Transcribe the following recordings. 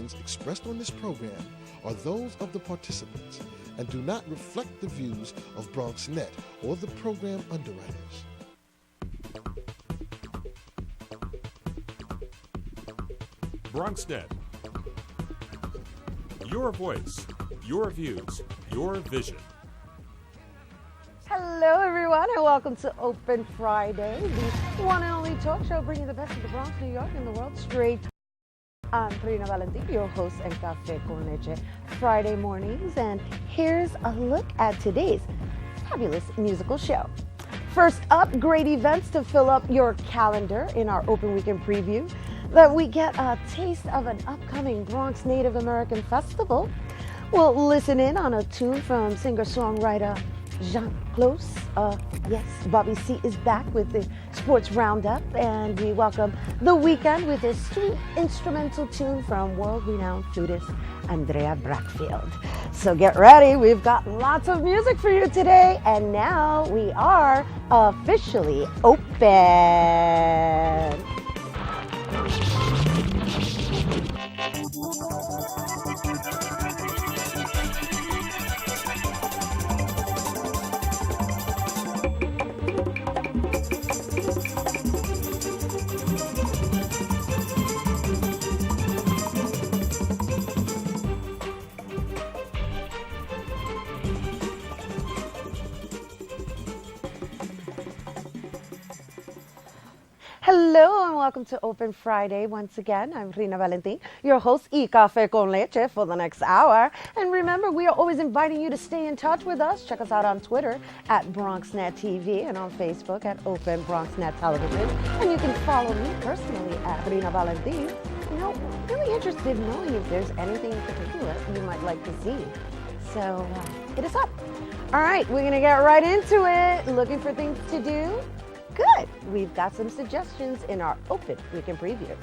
opinions expressed on this program are those of the participants and do not reflect the views of BronxNet or the program underwriters. BronxNet. Your voice, your views, your vision. Hello, everyone, and welcome to Open Friday, the one and only talk show bringing the best of the Bronx, New York, and the world straight. I'm Rina Valentin, your host and Café con Leche Friday mornings, and here's a look at today's fabulous musical show. First up, great events to fill up your calendar in our Open Weekend preview. That we get a taste of an upcoming Bronx Native American festival. We'll listen in on a tune from singer-songwriter Jean Close. Yes, Bobby C is back with the Sports Roundup, and we welcome The Weeknd with his sweet instrumental tune from world-renowned flutist Andrea Brackfield. So get ready, we've got lots of music for you today, and now we are officially open. Hello and welcome to Open Friday. Once again, I'm Rina Valentin, your host, y Café con Leche, for the next hour. And remember, we are always inviting you to stay in touch with us. Check us out on Twitter at BronxNet TV and on Facebook at Open BronxNet Television. And you can follow me personally at Rina Valentin. You know, really interested in knowing if there's anything in particular you might like to see. So hit us up. All right, we're going to get right into it. Looking for things to do? Good. We've got some suggestions in our Open Weekend preview.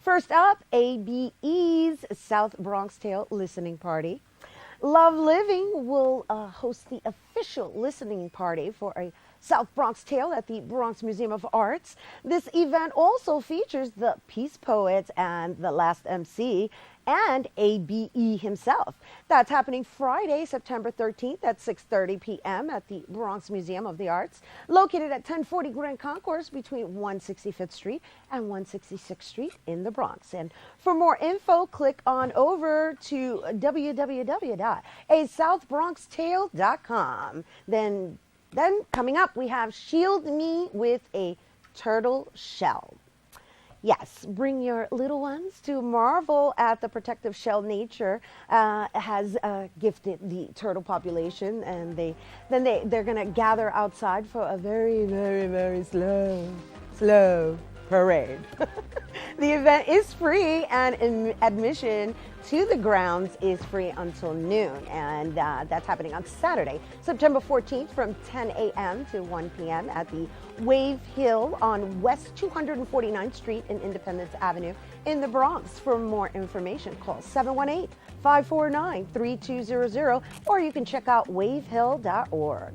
First up, ABE's South Bronx Tale Listening Party. Love Living will host the official listening party for a South Bronx Tale at the Bronx Museum of Arts. This event also features the Peace Poets and the Last MC and ABE himself. That's happening Friday, September 13th at 6:30 p.m. at the Bronx Museum of the Arts, located at 1040 Grand Concourse between 165th Street and 166th Street in the Bronx. And for more info, click on over to www.asouthbronxtale.com. Then coming up, we have Shield Me with a Turtle Shell. Yes, bring your little ones to marvel at the protective shell nature has gifted the turtle population, and they're going to gather outside for a very, very, very slow parade. The event is free, and admission to the grounds is free until noon, and that's happening on Saturday, September 14th from 10 a.m. to 1 p.m. at the Wave Hill on West 249th Street and Independence Avenue in the Bronx. For more information, call 718-549-3200, or you can check out wavehill.org.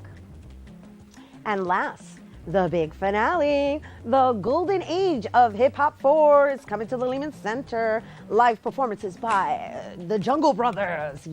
And last, the big finale, the golden age of Hip Hop 4 is coming to the Lehman Center. Live performances by the Jungle Brothers,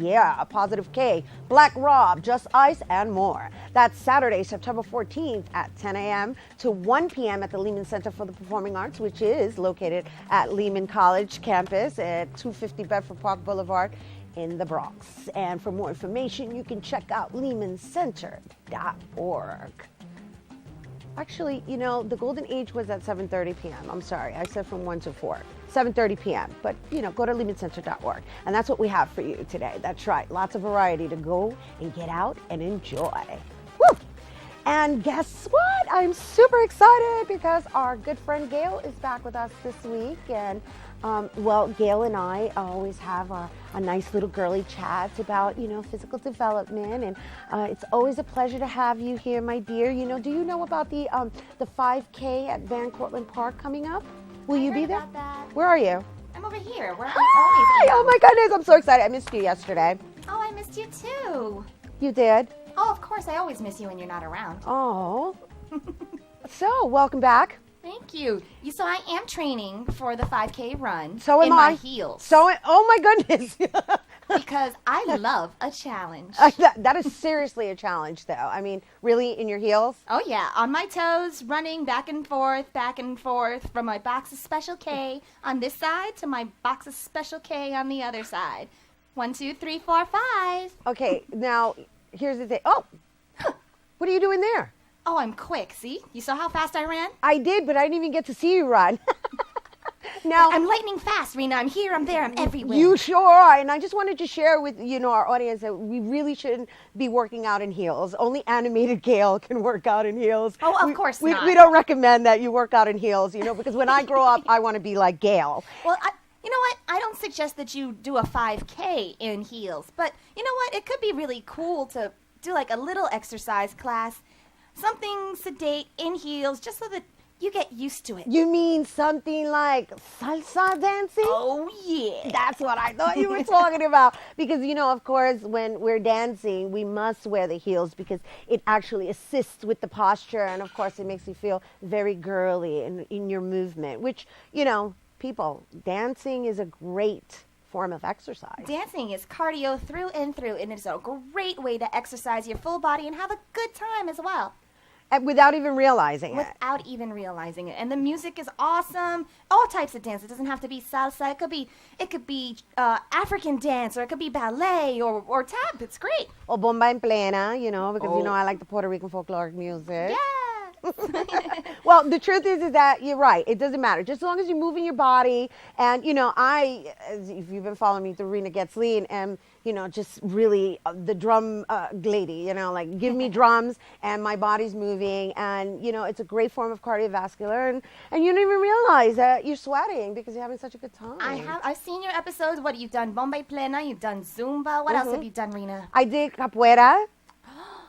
Positive K, Black Rob, Just Ice, and more. That's Saturday, September 14th at 10 a.m. to 1 p.m. at the Lehman Center for the Performing Arts, which is located at Lehman College campus at 250 Bedford Park Boulevard in the Bronx. And for more information, you can check out lehmancenter.org. Actually, you know, the golden age was at 7:30 p.m. I'm sorry, I said from 1 to 4. 7:30 p.m. But, you know, go to lehmancenter.org. And that's what we have for you today. That's right. Lots of variety to go and get out and enjoy. Woo! And guess what? I'm super excited because our good friend Gail is back with us this week. And, Gail and I always have a nice little girly chat about, you know, physical development. And it's always a pleasure to have you here, my dear. You know, do you know about the 5K at Van Cortlandt Park coming up? Will you be there? About that. Where are you? I'm over here. Where Hi! I always am. Oh my goodness, I'm so excited. I missed you yesterday. Oh, I I missed you too. You did? Oh, of course, I always miss you when you're not around. Oh. So, welcome back. Thank you. So I am training for the 5K run So am in I. my heels. Oh my goodness. Because I love a challenge. That is seriously a challenge, though. I mean, really, in your heels? Oh yeah, on my toes, running back and forth from my box of Special K on this side to my box of Special K on the other side. 1, 2, 3, 4, 5. Okay, now, here's the thing. Oh, what are you doing there? Oh, I'm quick, see? You saw how fast I ran? I did, but I didn't even get to see you run. Now, I'm lightning fast, Rena. I'm here, I'm there, I'm everywhere. you sure are, and I just wanted to share with our audience that we really shouldn't be working out in heels. Only animated Gail can work out in heels. Oh, of course not. We don't recommend that you work out in heels, because when I grow up, I want to be like Gail. Well, you know what? I don't suggest that you do a 5K in heels, but you know what? It could be really cool to do like a little exercise class, something sedate in heels, just so that you get used to it. You mean something like salsa dancing? Oh, yeah. That's what I thought you were talking about. Because, of course, when we're dancing, we must wear the heels because it actually assists with the posture. And, of course, it makes you feel very girly in your movement, which, people, dancing is a great form of exercise. Dancing is cardio through and through, and it's a great way to exercise your full body and have a good time as well. And without even realizing it. Without even realizing it. And the music is awesome. All types of dance. It doesn't have to be salsa. It could be African dance, or it could be ballet or tap. It's great. Or bomba en plena, because, I like the Puerto Rican folkloric music. Yeah. Well, the truth is that you're right. It doesn't matter. Just as long as you're moving your body. And, if you've been following me through Rena Gets Lean, am, just really the drum lady, like give me drums and my body's moving. And, it's a great form of cardiovascular. And you don't even realize that you're sweating because you're having such a good time. I've seen your episodes. What, you've done bomba y plena, you've done Zumba. What else have you done, Rena? I did capoeira.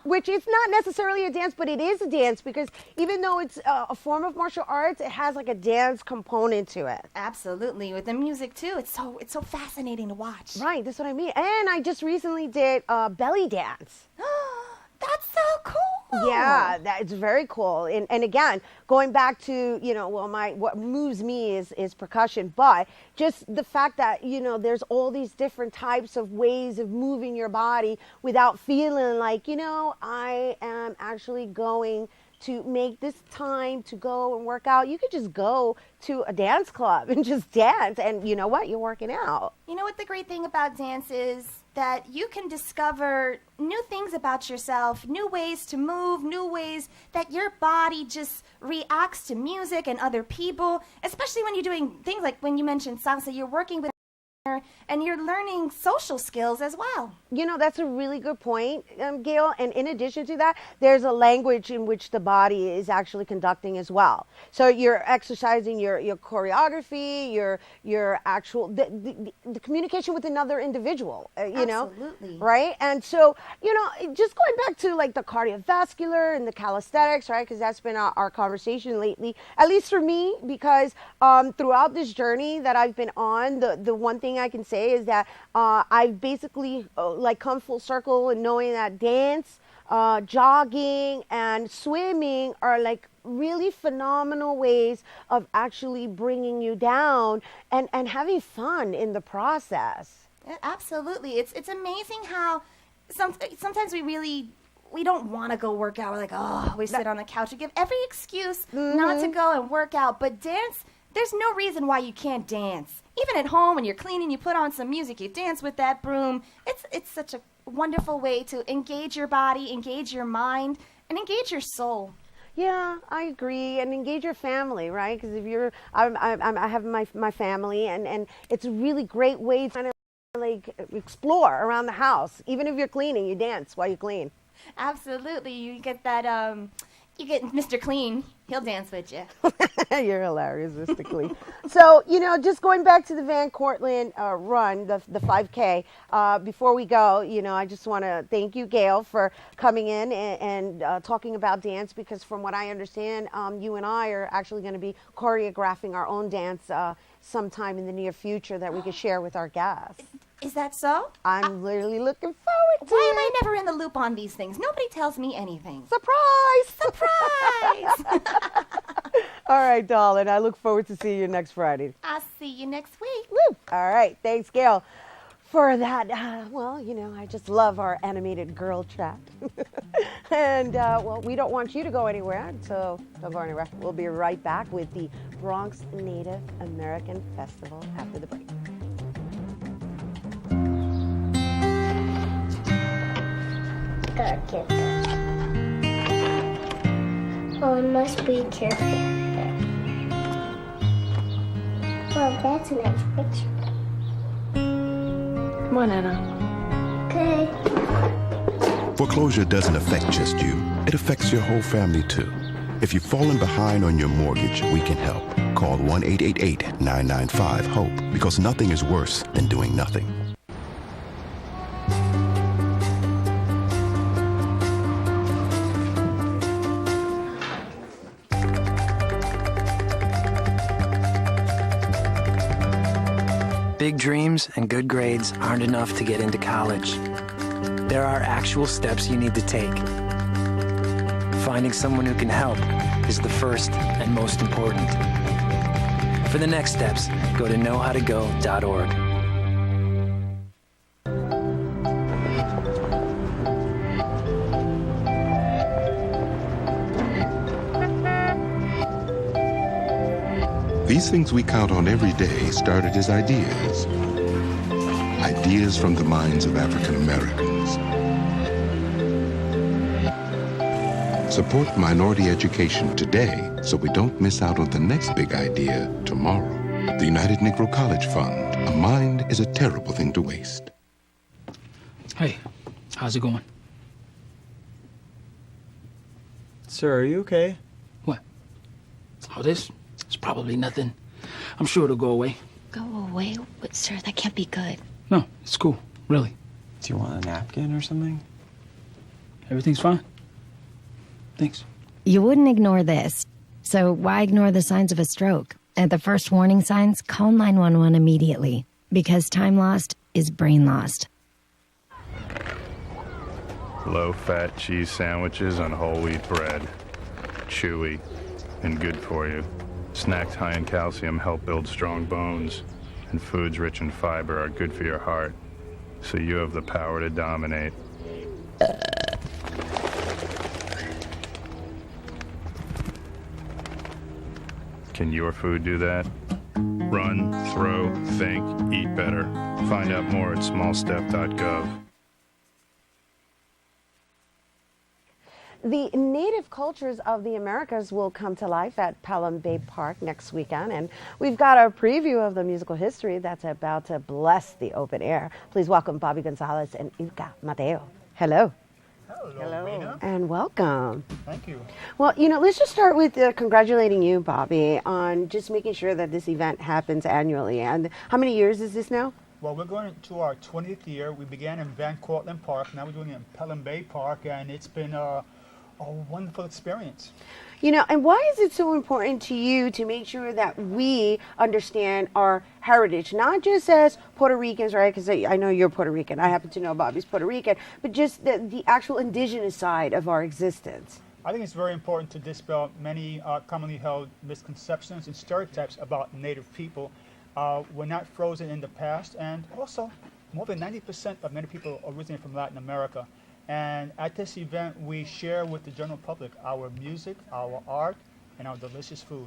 Which is not necessarily a dance, but it is a dance because even though it's a form of martial arts, it has like a dance component to it. Absolutely, with the music too. It's so fascinating to watch. Right, that's what I mean. And I just recently did belly dance. That's so cool. Yeah, it's very cool. And again, going back to, what moves me is percussion, but just the fact that, there's all these different types of ways of moving your body without feeling like, I am actually going to make this time to go and work out. You could just go to a dance club and just dance, and you know what? You're working out. You know what the great thing about dance is? That you can discover new things about yourself, new ways to move, new ways that your body just reacts to music and other people, especially when you're doing things like when you mentioned salsa, you're working with and you're learning social skills as well. That's a really good point, Gail. And in addition to that, there's a language in which the body is actually conducting as well. So you're exercising your choreography, your actual the communication with another individual. Absolutely. Right? And so just going back to like the cardiovascular and the calisthenics, right? Because that's been our conversation lately, at least for me, because throughout this journey that I've been on, the one thing I can say is that I've basically come full circle in knowing that dance, jogging, and swimming are like really phenomenal ways of actually bringing you down and having fun in the process. Yeah, absolutely. It's amazing how sometimes we don't want to go work out. We're like, we sit on the couch. We give every excuse not to go and work out. But dance, there's no reason why you can't dance. Even at home when you're cleaning, you put on some music, you dance with that broom. It's such a wonderful way to engage your body, engage your mind, and engage your soul. Yeah, I agree, and engage your family, right? Because if I have my family, and it's a really great way to kind of like explore around the house. Even if you're cleaning, you dance while you clean. Absolutely, you get that. You get Mr. Clean, he'll dance with you. You're hilarious, Mr. Clean. So, just going back to the Van Cortlandt run, the 5K, before we go, I just want to thank you, Gail, for coming in and talking about dance, because from what I understand, you and I are actually going to be choreographing our own dance sometime in the near future that we could share with our guests. Is that so? I'm literally looking forward to Why it. am I never in the loop on these things? Nobody tells me anything. Surprise! Surprise! All right, darling. I look forward to seeing you next Friday. I'll see you next week. Woo! All right. Thanks, Gail, for that. Well, you know, I just love our animated girl chat. And, well, we don't want you to go anywhere, so don't go anywhere. We'll be right back with the Bronx Native American Festival after the break. Gotta get that. Oh, I must be careful there. Well, that's a nice picture. Come on, Anna. Okay. Foreclosure doesn't affect just you. It affects your whole family, too. If you've fallen behind on your mortgage, we can help. Call 1-888-995-HOPE because nothing is worse than doing nothing. Big dreams and good grades aren't enough to get into college. There are actual steps you need to take. Finding someone who can help is the first and most important. For the next steps, go to knowhowtogo.org. These things we count on every day started as ideas. Ideas from the minds of African Americans. Support minority education today so we don't miss out on the next big idea tomorrow. The United Negro College Fund. A mind is a terrible thing to waste. Hey, how's it going? Sir, are you okay? What? Oh, this? It's probably nothing. I'm sure it'll go away. Go away? But, sir, that can't be good. No, it's cool. Really. Do you want a napkin or something? Everything's fine. Thanks. You wouldn't ignore this. So why ignore the signs of a stroke? At the first warning signs, call 911 immediately. Because time lost is brain lost. Low-fat cheese sandwiches on whole wheat bread. Chewy and good for you. Snacks high in calcium help build strong bones. And foods rich in fiber are good for your heart. So you have the power to dominate. Can your food do that? Run, throw, think, eat better. Find out more at smallstep.gov. The native cultures of the Americas will come to life at Pelham Bay Park next weekend, and we've got a preview of the musical history that's about to bless the open air. Please welcome Bobby Gonzalez and Ilka Mateo. Hello. Hello. And welcome. Thank you. Well, you know, let's just start with congratulating you, Bobby, on just making sure that this event happens annually. And how many years is this now? Well, we're going to our 20th year. We began in Van Cortlandt Park. Now we're doing it in Pelham Bay Park, and it's been a wonderful experience. You know, and why is it so important to you to make sure that we understand our heritage, not just as Puerto Ricans, right? Because I know you're Puerto Rican. I happen to know Bobby's Puerto Rican, but just the actual indigenous side of our existence. I think it's very important to dispel many commonly held misconceptions and stereotypes about Native people. We're not frozen in the past, and also more than 90% of Native people originate from Latin America. And at this event, we share with the general public our music, our art, and our delicious food.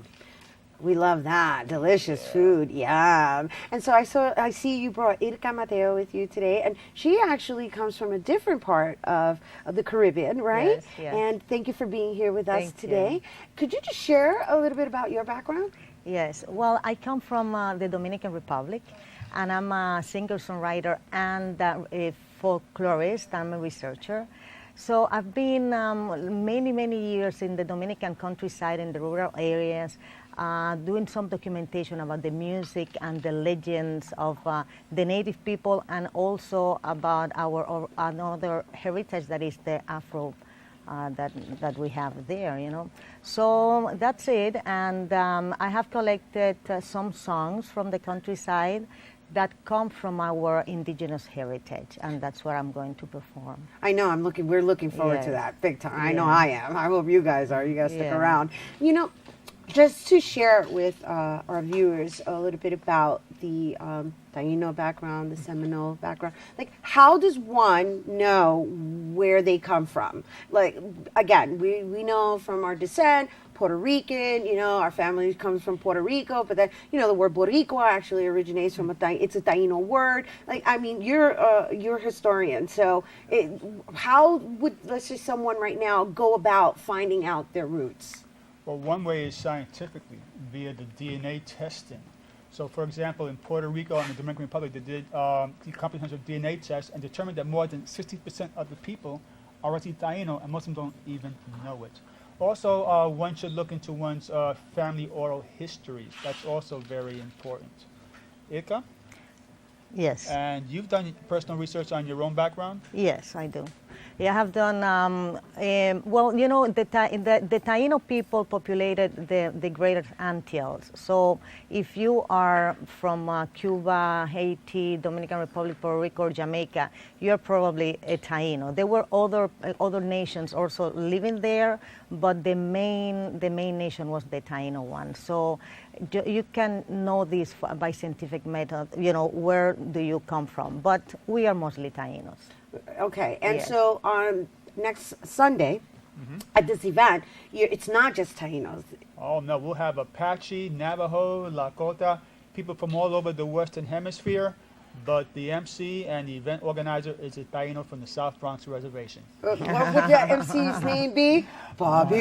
We love that. Delicious food. Yeah. And so I see you brought Ilka Mateo with you today, and she actually comes from a different part of the Caribbean, right? Yes, yes. And thank you for being here with us Thank today. you. Could you just share a little bit about your background? Yes. Well, I come from the Dominican Republic, and I'm a singer-songwriter and a folklorist. I'm a researcher. So I've been many years in the Dominican countryside, in the rural areas, doing some documentation about the music and the legends of the native people, and also about our another heritage that is the Afro that we have there, you know. So that's it, and I have collected some songs from the countryside that come from our indigenous heritage, and that's what I'm going to perform. I know. We're looking forward to Yes. that big time. I Yeah. know I am. I hope you guys are. You guys stick Yeah. around. You know, just to share with our viewers a little bit about the Taino background, the Seminole background. Like, how does one know where they come from? Like, again, we know from our descent, Puerto Rican, you know, our family comes from Puerto Rico, but then, you know, the word Boricua actually originates from it's a Taino word. Like, I mean, you're a historian, so how would, let's say, someone right now go about finding out their roots? Well, one way is scientifically, via the DNA testing. So, for example, in Puerto Rico and the Dominican Republic, they did the comprehensive DNA test and determined that more than 60% of the people are actually Taino, and most of them don't even know it. Also, one should look into one's family oral histories. That's also very important. Ilka? Yes. And you've done personal research on your own background? Yes, I do. Yeah, I have done, well, you know, the Taino people populated the Greater Antilles. So if you are from Cuba, Haiti, Dominican Republic, Puerto Rico, or Jamaica, you're probably a Taino. There were other nations also living there, but the main nation was the Taino one. So you can know this by scientific method, you know, where do you come from. But we are mostly Tainos. Okay, and Yes. so on next Sunday at this event, it's not just Tainos. Oh, no, we'll have Apache, Navajo, Lakota, people from all over the Western Hemisphere, but the MC and the event organizer is a Taino from the South Bronx Reservation. What would the MC's name be? Bobby